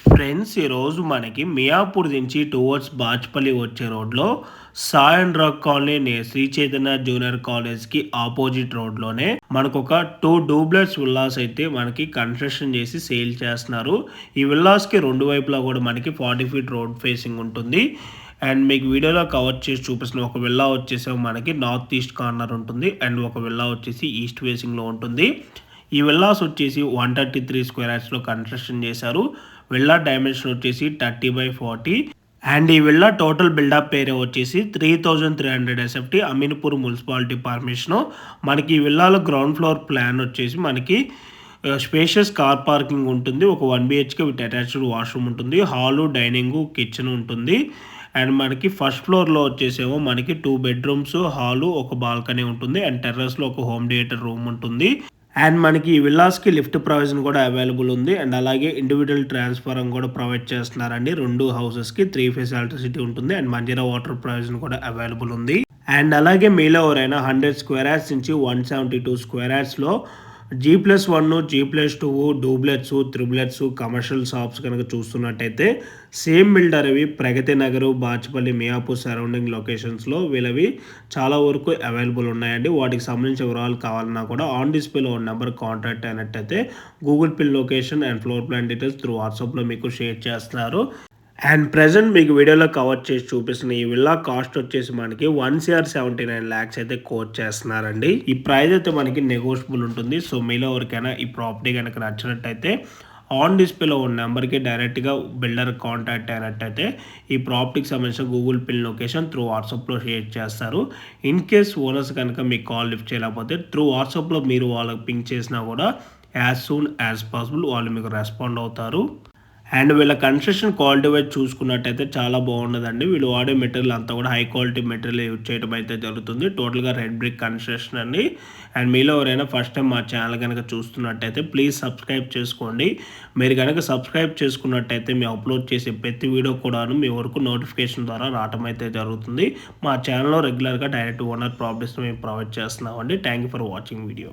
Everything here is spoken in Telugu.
ఫ్రెండ్స్ ఈరోజు మనకి మియాపూర్ నుంచి టువర్డ్స్ బాచ్పల్లి వచ్చే రోడ్లో Sai and rock colony Sri Chaitanya junior కాలేజ్కి ఆపోజిట్ రోడ్లోనే మనకు ఒక 2 డూప్లెక్స్ విల్లాస్ అయితే మనకి కన్స్ట్రక్షన్ చేసి సేల్ చేస్తున్నారు. ఈ విల్లాస్కి రెండు వైపులా కూడా మనకి 40 ఫీట్ రోడ్ ఫేసింగ్ ఉంటుంది. అండ్ మీకు వీడియోలో కవర్ చేసి చూపిస్తున్న ఒక విల్లా వచ్చేసి మనకి నార్త్ ఈస్ట్ కార్నర్ ఉంటుంది. అండ్ ఒక విల్లా వచ్చేసి ఈస్ట్ ఫేసింగ్లో ఉంటుంది. ఈ విల్లాస్ వచ్చేసి 133 స్క్వేర్ యార్డ్స్లో కన్స్ట్రక్షన్ చేశారు. విల్లా డైమెన్షన్ వచ్చేసి 30/40 అండ్ ఈ విల్లా టోటల్ బిల్డప్ ఏరియా వచ్చేసి 3300 SFT అమీన్పూర్ మున్సిపాలిటీ పర్మిషను. మనకి ఈ విల్లాలో గ్రౌండ్ ఫ్లోర్ ప్లాన్ వచ్చేసి మనకి స్పేషియస్ కార్ పార్కింగ్ ఉంటుంది. ఒక 1 BHK విత్ అటాచ్డ్ వాష్రూమ్ ఉంటుంది. హాలు, డైనింగ్, కిచెన్ ఉంటుంది. అండ్ మనకి ఫస్ట్ ఫ్లోర్లో వచ్చేసేమో మనకి 2 బెడ్రూమ్స్, హాలు, ఒక బాల్కనీ ఉంటుంది. అండ్ టెర్రస్లో ఒక హోమ్ థియేటర్ రూమ్ ఉంటుంది. అండ్ మనకి ఈ విల్లాస్కి లిఫ్ట్ ప్రొవిజన్ కూడా అవైలబుల్ ఉంది. అండ్ అలాగే ఇండివిజువల్ ట్రాన్స్ఫారం కూడా ప్రొవైడ్ చేస్తున్నారండి. 2 హౌసెస్కి 3 ఫేజ్ ఎలక్ట్రిసిటీ ఉంటుంది. అండ్ మంజీరా వాటర్ ప్రొవిజన్ కూడా అవైలబుల్ ఉంది. అండ్ అలాగే మీలో ఎవరైనా 100 స్క్వేర్ యార్డ్స్ నుంచి 172 square యార్డ్స్లో G+1, G+2 duplex, triplets, commercial shops కనుక చూస్తున్నట్టయితే సేమ్ బిల్డర్ అవి ప్రగతి నగరు, బాచ్పల్లి, మియాపూర్ సరౌండింగ్ లొకేషన్స్లో వీళ్ళవి చాలా వరకు అవైలబుల్ ఉన్నాయండి. వాటికి సంబంధించిన వివరాలు కావాలన్నా కూడా ఆన్ డిస్ప్లేలో ఉన్న నెంబర్ కాంటాక్ట్ అయినట్టయితే Google pin location and floor plan details through వాట్సాప్లో మీకు షేర్ చేస్తున్నారు. అండ్ ప్రజెంట్ మీకు వీడియోలో కవర్ చేసి చూపిస్తున్న ఈ విల్లా కాస్ట్ వచ్చేసి మనకి 1,79 lakhs అయితే కోట్ చేస్తున్నారండి. ఈ ప్రైస్ అయితే మనకి నెగోషియబుల్ ఉంటుంది. సో మీలో ఎవరికైనా ఈ ప్రాపర్టీ కనుక నచ్చినట్టయితే ఆన్ డిస్ప్లేలో ఉన్న నెంబర్కి డైరెక్ట్గా బిల్డర్ కాంటాక్ట్ అయినట్టయితే ఈ ప్రాపర్టీకి సంబంధించిన గూగుల్ పిన్ లొకేషన్ త్రూ వాట్సాప్లో షేర్ చేస్తారు. ఇన్ కేస్ ఓనర్స్ కనుక మీకు కాల్ లిఫ్ట్ చేయలేకపోతే త్రూ వాట్సాప్లో మీరు వాళ్ళకి పింక్ చేసినా కూడా యాజ్ సూన్ యాజ్ పాసిబుల్ వాళ్ళు మీకు రెస్పాండ్ అవుతారు. అండ్ వీళ్ళ కన్స్ట్రక్షన్ క్వాలిటీ వైజ్ చూసుకున్నట్టయితే చాలా బాగున్నదండి. వీళ్ళు వాడే మెటీరియల్ అంతా కూడా హై క్వాలిటీ మెటీరియల్ యూజ్ చేయడం అయితే జరుగుతుంది. టోటల్గా రెడ్ బ్రిక్ కన్స్ట్రక్షన్ అండి. అండ్ మీలో ఎవరైనా ఫస్ట్ టైం మా ఛానల్ కనుక చూస్తున్నట్టయితే ప్లీజ్ సబ్స్క్రైబ్ చేసుకోండి. మీరు కనుక సబ్స్క్రైబ్ చేసుకున్నట్టయితే మేము అప్లోడ్ చేసే ప్రతి వీడియో కూడాను మీ వరకు నోటిఫికేషన్ ద్వారా రావడం అయితే జరుగుతుంది. మా ఛానల్లో రెగ్యులర్గా డైరెక్ట్ ఓనర్ ప్రాపర్టీస్ మేము ప్రొవైడ్ చేస్తున్నామండి. Thank you for watching video.